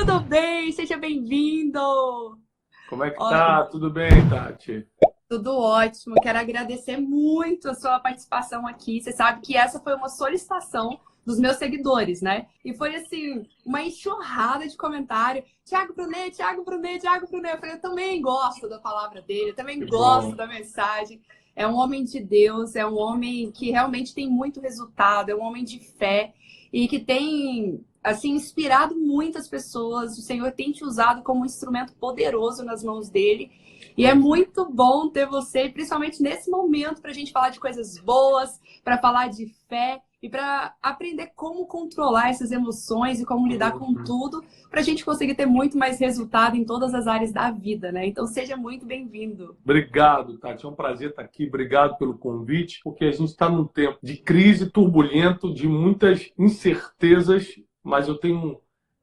Tudo bem? Seja bem-vindo! Como é que Olha, tá? Tudo bem, Tati? tudo ótimo. Quero agradecer muito a sua participação aqui. Você sabe que essa foi uma solicitação dos meus seguidores, né? E foi assim, uma enxurrada de comentário. Tiago Brunet, Tiago Brunet, Tiago Brunet. Eu falei, eu também gosto da palavra dele, eu também Que gosto bom. da mensagem. É um homem de Deus, é um homem que realmente tem muito resultado, é um homem de fé e que tem, assim, inspirado muitas pessoas. O Senhor tem te usado como um instrumento poderoso nas mãos dele. E é Uhum. muito bom ter você, principalmente nesse momento, para a gente falar de coisas boas, para falar de fé e para aprender como controlar essas emoções e como lidar com Uhum. tudo, para a gente conseguir ter muito mais resultado em todas as áreas da vida, né? Então seja muito bem-vindo. Obrigado, Tati. É um prazer estar aqui. Obrigado pelo convite, porque a gente está num tempo de crise turbulento, de muitas incertezas, mas eu tenho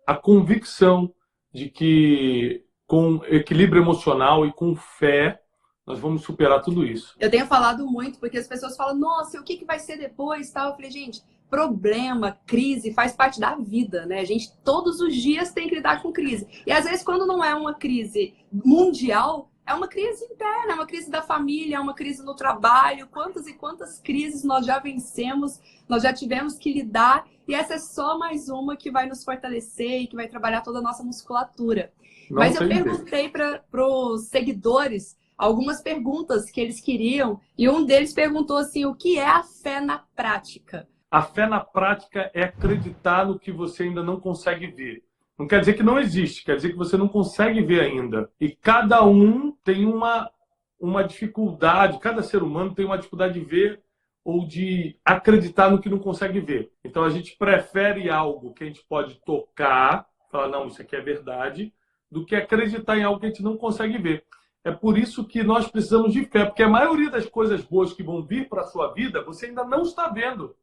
a convicção de que com equilíbrio emocional e com fé, nós vamos superar tudo isso. Eu tenho falado muito, porque as pessoas falam, nossa, o que vai ser depois? Tal. Eu falei, gente, problema, crise faz parte da vida, né? A gente todos os dias tem que lidar com crise. E às vezes, quando não é uma crise mundial, é uma crise interna, é uma crise da família, é uma crise no trabalho. Quantas e quantas crises nós já vencemos, nós já tivemos que lidar, e essa é só mais uma que vai nos fortalecer e que vai trabalhar toda a nossa musculatura. Não Mas eu tem jeito. perguntei para os seguidores algumas perguntas que eles queriam, e um deles perguntou assim, o que é a fé na prática? A fé na prática é acreditar no que você ainda não consegue ver. Não quer dizer que não existe, quer dizer que você não consegue ver ainda. E cada um tem uma dificuldade, cada ser humano tem uma dificuldade de ver ou de acreditar no que não consegue ver. Então a gente prefere algo que a gente pode tocar, falar, não, isso aqui é verdade, do que acreditar em algo que a gente não consegue ver. É por isso que nós precisamos de fé, porque a maioria das coisas boas que vão vir para a sua vida, você ainda não está vendo.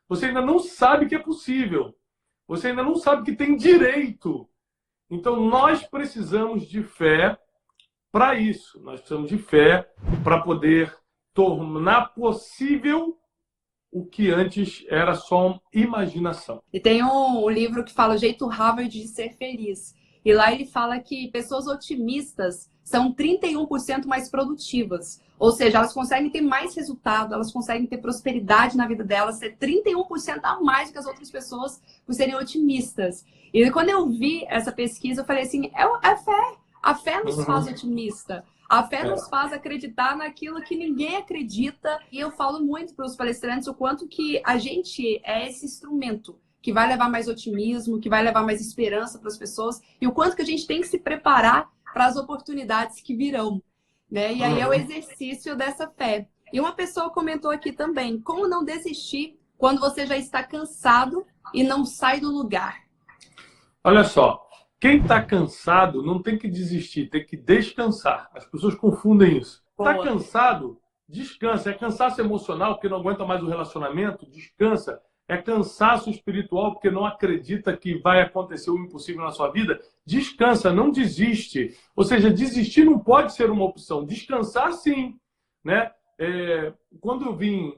Você ainda não sabe que é possível. Você ainda não sabe que tem direito. Então, nós precisamos de fé para isso. Nós precisamos de fé para poder tornar possível o que antes era só imaginação. E tem um livro que fala O Jeito Harvard de Ser Feliz. E lá ele fala que pessoas otimistas são 31% mais produtivas. Ou seja, elas conseguem ter mais resultado, elas conseguem ter prosperidade na vida delas, ser 31% a mais que as outras pessoas por serem otimistas. E quando eu vi essa pesquisa, eu falei assim, é fé. A fé nos faz Uhum. otimista. A fé É. nos faz acreditar naquilo que ninguém acredita. E eu falo muito para os palestrantes o quanto que a gente é esse instrumento que vai levar mais otimismo, que vai levar mais esperança para as pessoas, e o quanto que a gente tem que se preparar para as oportunidades que virão, né? E aí é o Uhum. exercício dessa fé. E uma pessoa comentou aqui também, como não desistir quando você já está cansado e não sai do lugar? Olha só, quem está cansado não tem que desistir, tem que descansar. As pessoas confundem isso. Está Boa. cansado? Descansa. É cansaço emocional porque não aguenta mais o relacionamento? Descansa. É cansaço espiritual porque não acredita que vai acontecer o impossível na sua vida? Descansa, não desiste. Ou seja, desistir não pode ser uma opção. Descansar, sim. Né? Quando eu vim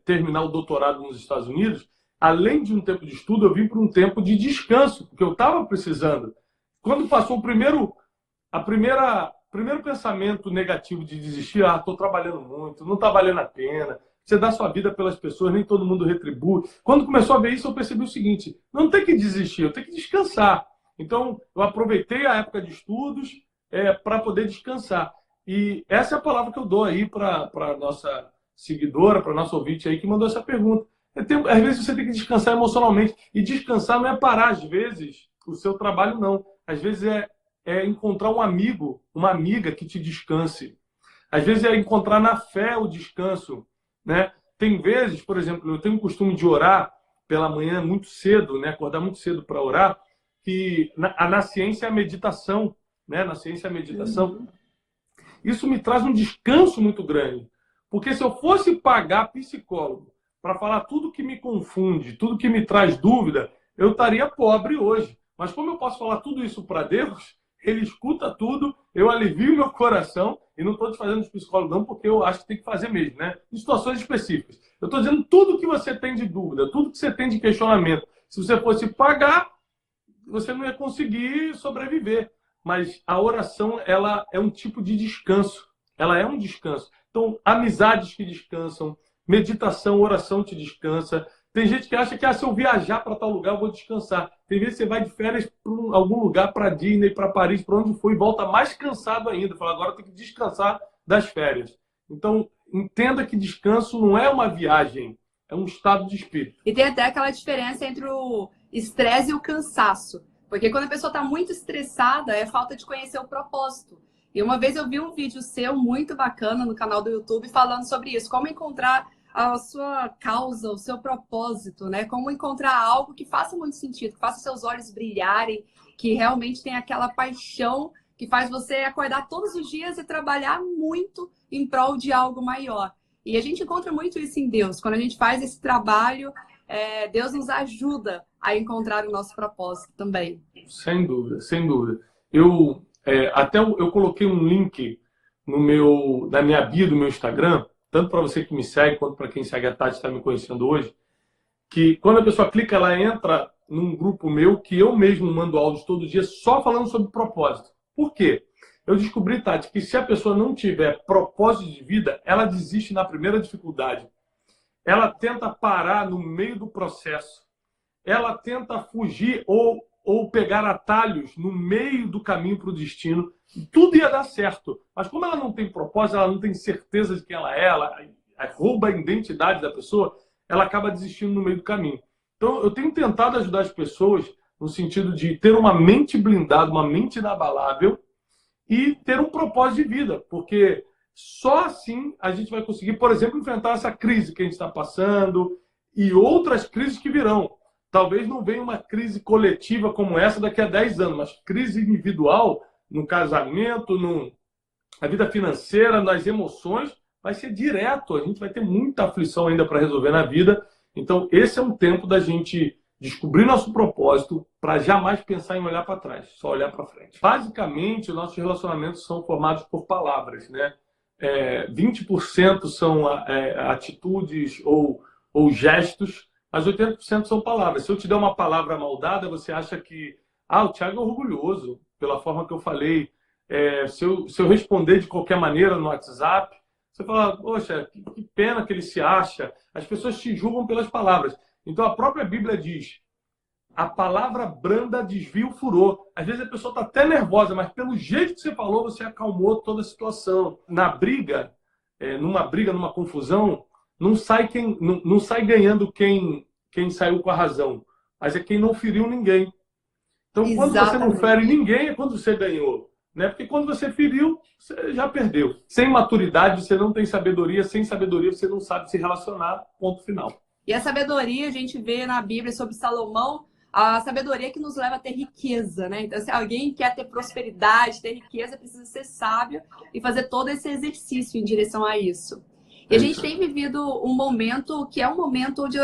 terminar o doutorado nos Estados Unidos, além de um tempo de estudo, eu vim para um tempo de descanso, porque eu estava precisando. Quando passou primeiro pensamento negativo de desistir, estou trabalhando muito, não está valendo a pena, você dá sua vida pelas pessoas, nem todo mundo retribui. Quando começou a ver isso, eu percebi o seguinte, não tem que desistir, eu tenho que descansar. Então, eu aproveitei a época de estudos para poder descansar. E essa é a palavra que eu dou aí para a nossa seguidora, para a nossa ouvinte aí que mandou essa pergunta. Às vezes você tem que descansar emocionalmente. E descansar não é parar, às vezes, o seu trabalho não. Às vezes é encontrar um amigo, uma amiga que te descanse. Às vezes é encontrar na fé o descanso. Né? Tem vezes, por exemplo, eu tenho o costume de orar pela manhã muito cedo, né? Acordar muito cedo para orar, que na ciência é a meditação. Né? Na ciência é a meditação. Isso me traz um descanso muito grande. Porque se eu fosse pagar psicólogo para falar tudo que me confunde, tudo que me traz dúvida, eu estaria pobre hoje. Mas como eu posso falar tudo isso para Deus, Ele escuta tudo, eu alivio meu coração, e não estou te fazendo de psicólogo não, porque eu acho que tem que fazer mesmo, né? Em situações específicas. Eu estou dizendo tudo que você tem de dúvida, tudo que você tem de questionamento. Se você fosse pagar, você não ia conseguir sobreviver. Mas a oração, ela é um tipo de descanso. Ela é um descanso. Então, amizades que descansam, meditação, oração te descansa. Tem gente que acha que se eu viajar para tal lugar, eu vou descansar. Tem vezes que você vai de férias para algum lugar, para Disney, para Paris, para onde for, e volta mais cansado ainda. Fala, agora tem que descansar das férias. Então, entenda que descanso não é uma viagem, é um estado de espírito. E tem até aquela diferença entre o estresse e o cansaço. Porque quando a pessoa está muito estressada, é falta de conhecer o propósito. E uma vez eu vi um vídeo seu muito bacana no canal do YouTube falando sobre isso. Como encontrar a sua causa, o seu propósito, né? Como encontrar algo que faça muito sentido, que faça seus olhos brilharem, que realmente tenha aquela paixão que faz você acordar todos os dias e trabalhar muito em prol de algo maior. E a gente encontra muito isso em Deus. Quando a gente faz esse trabalho, Deus nos ajuda a encontrar o nosso propósito também. Sem dúvida, sem dúvida. Eu coloquei um link na minha bio do meu Instagram, tanto para você que me segue, quanto para quem segue a Tati está me conhecendo hoje, que quando a pessoa clica, ela entra num grupo meu que eu mesmo mando áudios todo dia só falando sobre propósito. Por quê? Eu descobri, Tati, que se a pessoa não tiver propósito de vida, ela desiste na primeira dificuldade. Ela tenta parar no meio do processo. Ela tenta fugir ou pegar atalhos no meio do caminho para o destino. Tudo ia dar certo. Mas como ela não tem propósito, ela não tem certeza de quem ela é, ela rouba a identidade da pessoa, ela acaba desistindo no meio do caminho. Então, eu tenho tentado ajudar as pessoas no sentido de ter uma mente blindada, uma mente inabalável e ter um propósito de vida. Porque só assim a gente vai conseguir, por exemplo, enfrentar essa crise que a gente está passando e outras crises que virão. Talvez não venha uma crise coletiva como essa daqui a 10 anos, mas crise individual, no casamento, na vida financeira, nas emoções, vai ser direto. A gente vai ter muita aflição ainda para resolver na vida. Então, esse é um tempo da gente descobrir nosso propósito para jamais pensar em olhar para trás, só olhar para frente. Basicamente, os nossos relacionamentos são formados por palavras, né? 20% são atitudes ou gestos, mas 80% são palavras. Se eu te der uma palavra maldada, você acha que o Thiago é orgulhoso pela forma que eu falei. Se eu responder de qualquer maneira no WhatsApp, você fala, poxa, que pena que ele se acha. As pessoas te julgam pelas palavras. Então a própria Bíblia diz, a palavra branda desvia o furor. Às vezes a pessoa está até nervosa, mas pelo jeito que você falou, você acalmou toda a situação. Na briga, numa confusão, não sai ganhando quem saiu com a razão, mas é quem não feriu ninguém. Então, quando você não fere ninguém, é quando você ganhou. Né? Porque quando você feriu, você já perdeu. Sem maturidade, você não tem sabedoria. Sem sabedoria, você não sabe se relacionar. Ponto final. E a sabedoria, a gente vê na Bíblia sobre Salomão, a sabedoria que nos leva a ter riqueza, né? Então, se alguém quer ter prosperidade, ter riqueza, precisa ser sábio e fazer todo esse exercício em direção a isso. E a gente tem vivido um momento que é um momento onde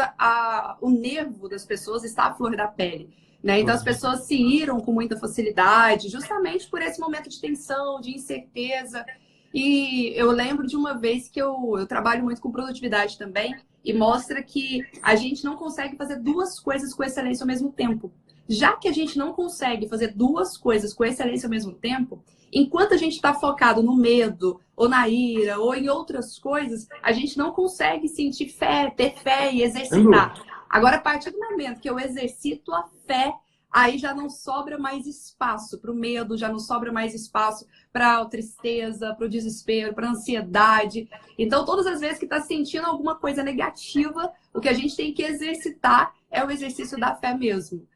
o nervo das pessoas está à flor da pele. Né? Então as pessoas se iram com muita facilidade, justamente por esse momento de tensão, de incerteza. E eu lembro de uma vez que eu trabalho muito com produtividade também, e mostra que a gente não consegue fazer duas coisas com excelência ao mesmo tempo. Já que a gente não consegue fazer duas coisas com excelência ao mesmo tempo, enquanto a gente está focado no medo, ou na ira, ou em outras coisas, a gente não consegue sentir fé, ter fé e exercitar. Agora, a partir do momento que eu exercito a fé, aí já não sobra mais espaço para o medo, já não sobra mais espaço para a tristeza, para o desespero, para a ansiedade. Então, todas as vezes que está sentindo alguma coisa negativa, o que a gente tem que exercitar é o exercício da fé mesmo.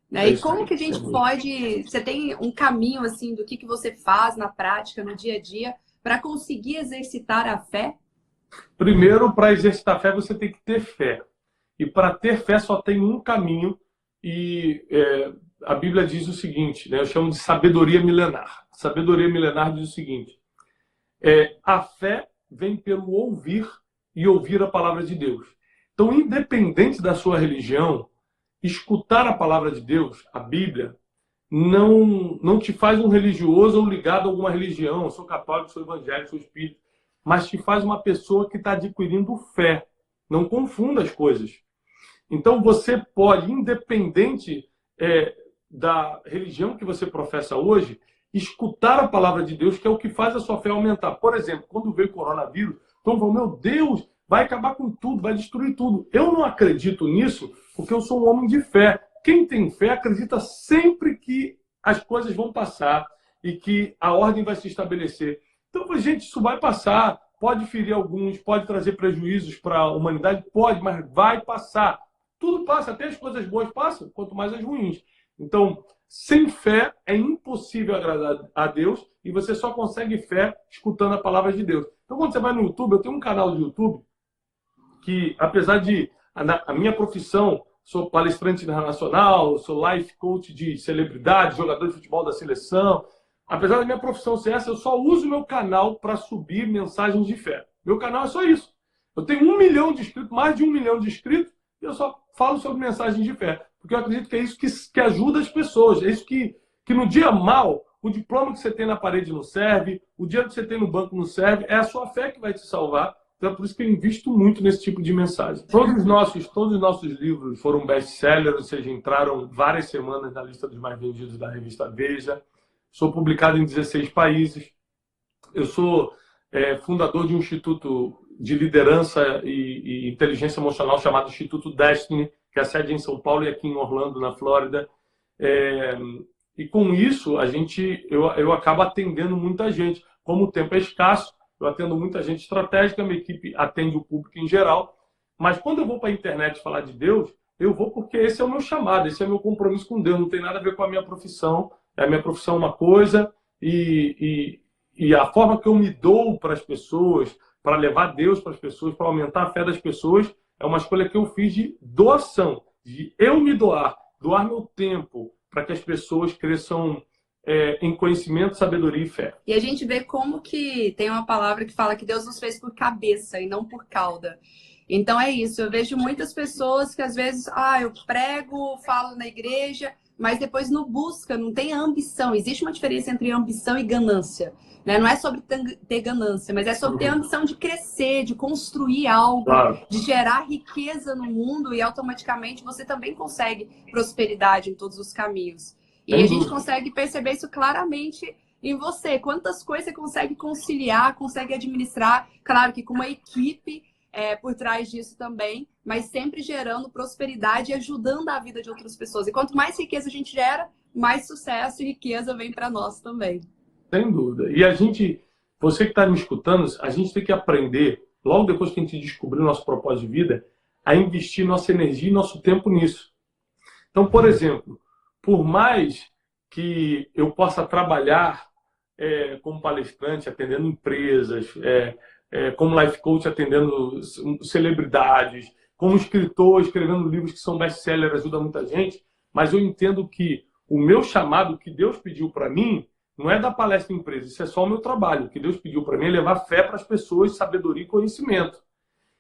Né? E como que a gente pode... Você tem um caminho assim do que você faz na prática, no dia a dia, para conseguir exercitar a fé? Primeiro, para exercitar a fé, você tem que ter fé. E para ter fé só tem um caminho, e a Bíblia diz o seguinte, né? Eu chamo de sabedoria milenar. A sabedoria milenar diz o seguinte, a fé vem pelo ouvir e ouvir a palavra de Deus. Então, independente da sua religião, escutar a palavra de Deus, a Bíblia, não te faz um religioso ou ligado a alguma religião. Eu sou católico, sou evangélico, sou espírita, mas te faz uma pessoa que está adquirindo fé. Não confunda as coisas. Então você pode, independente da religião que você professa hoje, escutar a palavra de Deus, que é o que faz a sua fé aumentar. Por exemplo, quando veio o coronavírus, então falou, meu Deus, vai acabar com tudo, vai destruir tudo. Eu não acredito nisso, porque eu sou um homem de fé. Quem tem fé acredita sempre que as coisas vão passar e que a ordem vai se estabelecer. Então, gente, isso vai passar, pode ferir alguns, pode trazer prejuízos para a humanidade, pode, mas vai passar. Tudo passa, até as coisas boas passam, quanto mais as ruins. Então, sem fé é impossível agradar a Deus e você só consegue fé escutando a palavra de Deus. Então, quando você vai no YouTube, eu tenho um canal de YouTube que, apesar de a minha profissão, sou palestrante internacional, sou life coach de celebridade, jogador de futebol da seleção. Apesar da minha profissão ser essa, eu só uso meu canal para subir mensagens de fé. Meu canal é só isso. Eu tenho 1 milhão de inscritos, mais de 1 milhão de inscritos, e eu só falo sobre mensagens de fé. Porque eu acredito que é isso que ajuda as pessoas. É isso que no dia mal, o diploma que você tem na parede não serve, o dinheiro que você tem no banco não serve, é a sua fé que vai te salvar. Então é por isso que eu invisto muito nesse tipo de mensagem. Todos os nossos livros foram best-sellers, ou seja, entraram várias semanas na lista dos mais vendidos da revista Veja. Sou publicado em 16 países. Eu sou fundador de um instituto de liderança e inteligência emocional chamado Instituto Destiny, que é a sede em São Paulo e aqui em Orlando, na Flórida. E com isso, eu acabo atendendo muita gente. Como o tempo é escasso, eu atendo muita gente estratégica, minha equipe atende o público em geral. Mas quando eu vou para a internet falar de Deus, eu vou porque esse é o meu chamado, esse é o meu compromisso com Deus. Não tem nada a ver com a minha profissão. A minha profissão é uma coisa e a forma que eu me dou para as pessoas, para levar Deus para as pessoas, para aumentar a fé das pessoas, é uma escolha que eu fiz de doação, de eu me doar meu tempo para que as pessoas cresçam em conhecimento, sabedoria e fé. E a gente vê como que tem uma palavra que fala que Deus nos fez por cabeça e não por cauda. Então é isso, eu vejo muitas pessoas que às vezes, eu prego, falo na igreja, mas depois não busca, não tem ambição. Existe uma diferença entre ambição e ganância. Né? Não é sobre ter ganância, mas é sobre ter ambição de crescer, de construir algo, claro, de gerar riqueza no mundo e automaticamente você também consegue prosperidade em todos os caminhos. E a gente consegue perceber isso claramente em você. Quantas coisas você consegue conciliar, consegue administrar, claro que com uma equipe por trás disso também, mas sempre gerando prosperidade e ajudando a vida de outras pessoas. E quanto mais riqueza a gente gera, mais sucesso e riqueza vem para nós também. Sem dúvida. E você que está me escutando, a gente tem que aprender, logo depois que a gente descobrir o nosso propósito de vida, a investir nossa energia e nosso tempo nisso. Então, por exemplo, por mais que eu possa trabalhar como palestrante, atendendo empresas, como life coach, atendendo celebridades, como escritor, escrevendo livros que são best-sellers, ajuda muita gente, mas eu entendo que o meu chamado, que Deus pediu para mim, não é da palestra em empresa, isso é só o meu trabalho. O que Deus pediu para mim é levar fé para as pessoas, sabedoria e conhecimento.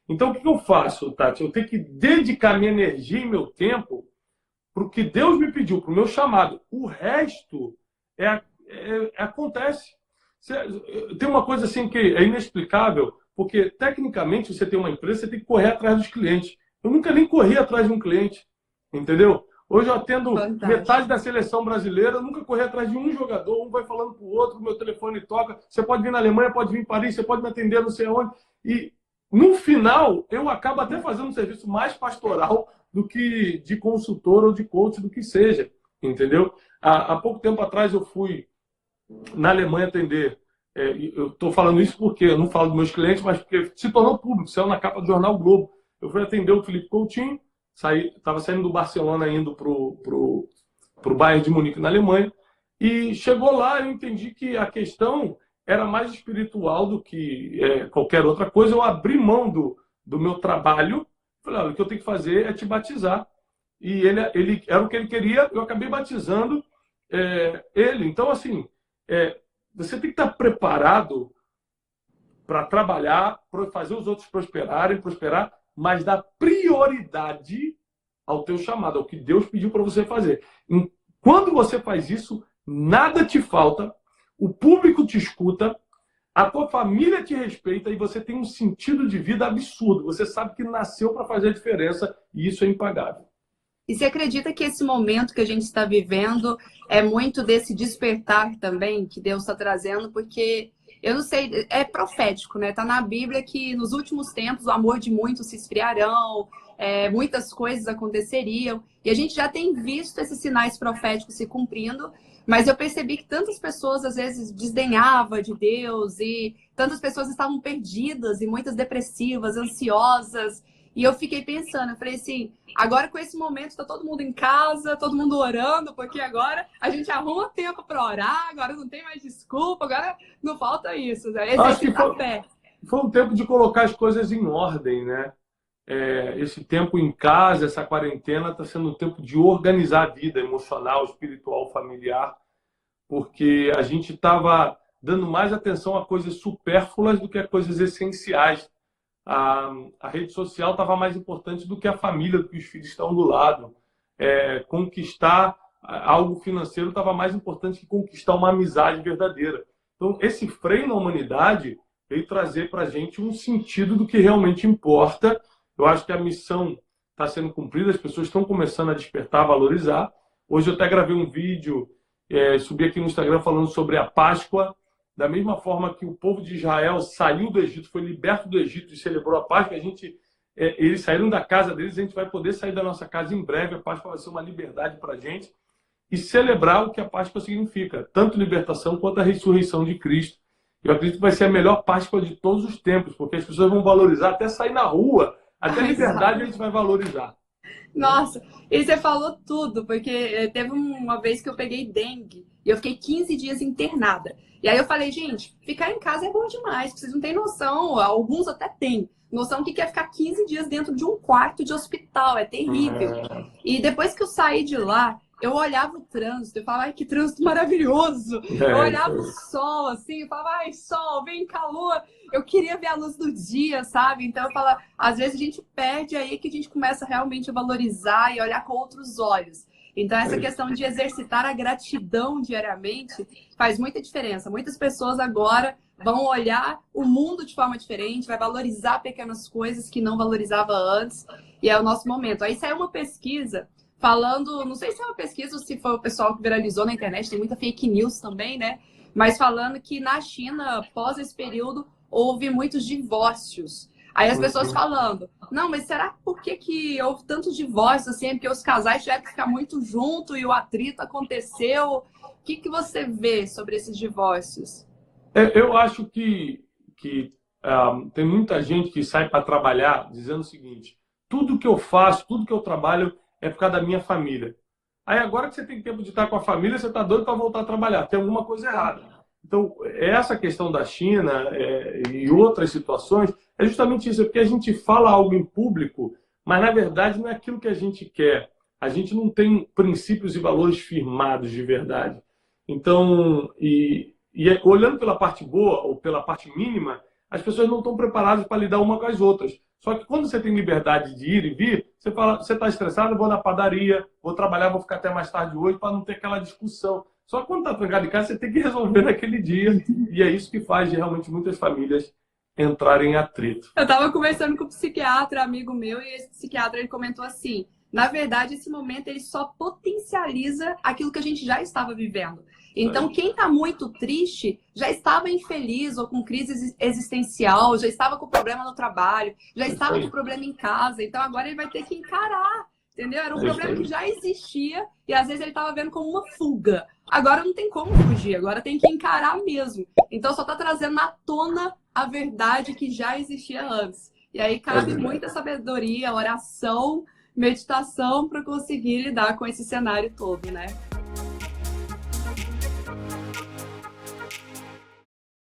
Então, o que eu faço, Tati? Eu tenho que dedicar minha energia e meu tempo para o que Deus me pediu, para o meu chamado. O resto acontece. Tem uma coisa assim que é inexplicável, porque tecnicamente você tem uma empresa, você tem que correr atrás dos clientes. Eu nunca nem corri atrás de um cliente, entendeu? Hoje eu atendo metade da seleção brasileira, eu nunca corri atrás de um jogador, um vai falando para o outro, meu telefone toca, você pode vir na Alemanha, pode vir em Paris, você pode me atender não sei onde. E no final, eu acabo até fazendo um serviço mais pastoral do que de consultor ou de coach, do que seja, entendeu? Há pouco tempo atrás eu fui na Alemanha atender. Eu estou falando isso porque eu não falo dos meus clientes, mas porque se tornou público, saiu na capa do jornal Globo. Eu fui atender o Felipe Coutinho, estava saindo do Barcelona, indo pro Bayern de Munique, na Alemanha, e chegou lá, eu entendi que a questão era mais espiritual do que qualquer outra coisa. Eu abri mão do meu trabalho, falei, olha, o que eu tenho que fazer é te batizar. E ele era o que ele queria, eu acabei batizando ele. Então, assim, você tem que estar preparado para trabalhar, para fazer os outros prosperar, mas dar prioridade ao teu chamado, ao que Deus pediu para você fazer. Quando você faz isso, nada te falta, o público te escuta, a tua família te respeita e você tem um sentido de vida absurdo. Você sabe que nasceu para fazer a diferença e isso é impagável. E você acredita que esse momento que a gente está vivendo é muito desse despertar também que Deus está trazendo? Porque, eu não sei, é profético, né? Tá na Bíblia que nos últimos tempos o amor de muitos se esfriarão, muitas coisas aconteceriam. E a gente já tem visto esses sinais proféticos se cumprindo, mas eu percebi que tantas pessoas às vezes desdenhavam de Deus e tantas pessoas estavam perdidas e muitas depressivas, ansiosas. E eu fiquei pensando, eu falei assim, agora com esse momento está todo mundo em casa, todo mundo orando, porque agora a gente arruma tempo para orar, agora não tem mais desculpa, agora não falta isso, né? Acho que Exercitar a fé. foi um tempo de colocar as coisas em ordem, né? Esse tempo em casa, essa quarentena, está sendo um tempo de organizar a vida emocional, espiritual, familiar, porque a gente estava dando mais atenção a coisas supérfluas do que a coisas essenciais. A rede social estava mais importante do que a família, do que os filhos estão do lado. Conquistar algo financeiro estava mais importante que conquistar uma amizade verdadeira. Então, esse freio na humanidade veio trazer para a gente um sentido do que realmente importa. Eu acho que a missão está sendo cumprida, as pessoas estão começando a despertar, a valorizar. Hoje eu até gravei um vídeo, subi aqui no Instagram falando sobre a Páscoa. Da mesma forma que o povo de Israel saiu do Egito, foi liberto do Egito e celebrou a Páscoa, eles saíram da casa deles, a gente vai poder sair da nossa casa em breve. A Páscoa vai ser uma liberdade para a gente e celebrar o que a Páscoa significa, tanto libertação quanto a ressurreição de Cristo. Eu acredito que vai ser a melhor Páscoa de todos os tempos, porque as pessoas vão valorizar até sair na rua, até a liberdade a gente vai valorizar. Nossa, e você falou tudo, porque teve uma vez que eu peguei dengue e eu fiquei 15 dias internada. E aí eu falei, gente, ficar em casa é bom demais, vocês não têm noção, alguns até têm noção que quer ficar 15 dias dentro de um quarto de hospital, é terrível. E depois que eu saí de lá, eu olhava o trânsito, eu falava, ai, que trânsito maravilhoso. Eu olhava o sol, assim, eu falava, ai, sol, vem calor. Eu queria ver a luz do dia, sabe? Então eu falo, às vezes a gente perde aí que a gente começa realmente a valorizar e olhar com outros olhos. Então essa questão de exercitar a gratidão diariamente faz muita diferença. Muitas pessoas agora vão olhar o mundo de forma diferente, vai valorizar pequenas coisas que não valorizava antes. E é o nosso momento. Aí saiu uma pesquisa falando, não sei se é uma pesquisa ou se foi o pessoal que viralizou na internet, tem muita fake news também, né? Mas falando que na China, após esse período, houve muitos divórcios. Aí as pessoas falando, não, mas será por que houve tantos divórcios assim? Porque os casais tiveram que ficar muito juntos e o atrito aconteceu. O que você vê sobre esses divórcios? Eu acho que tem muita gente que sai para trabalhar dizendo o seguinte, tudo que eu faço, tudo que eu trabalho é por causa da minha família. Aí agora que você tem tempo de estar com a família, você está doido para voltar a trabalhar. Tem alguma coisa errada. Então, essa questão da China e outras situações é justamente isso, é porque a gente fala algo em público, mas na verdade não é aquilo que a gente quer. A gente não tem princípios e valores firmados de verdade. Então, olhando pela parte boa ou pela parte mínima, as pessoas não estão preparadas para lidar uma com as outras. Só que quando você tem liberdade de ir e vir, você fala, você está estressado, vou na padaria, vou trabalhar, vou ficar até mais tarde hoje para não ter aquela discussão. Só que quando está trancado em casa, você tem que resolver naquele dia. E é isso que faz realmente muitas famílias entrarem em atrito. Eu estava conversando com um psiquiatra, amigo meu, e esse psiquiatra ele comentou assim, na verdade, esse momento ele só potencializa aquilo que a gente já estava vivendo. Então, quem está muito triste já estava infeliz ou com crise existencial, já estava com problema no trabalho, já estava com problema em casa. Então, agora ele vai ter que encarar, entendeu? Era um problema que já existia e às vezes ele estava vendo como uma fuga. Agora não tem como fugir, agora tem que encarar mesmo. Então, só está trazendo à tona a verdade que já existia antes. E aí cabe muita sabedoria, oração, meditação para conseguir lidar com esse cenário todo, né?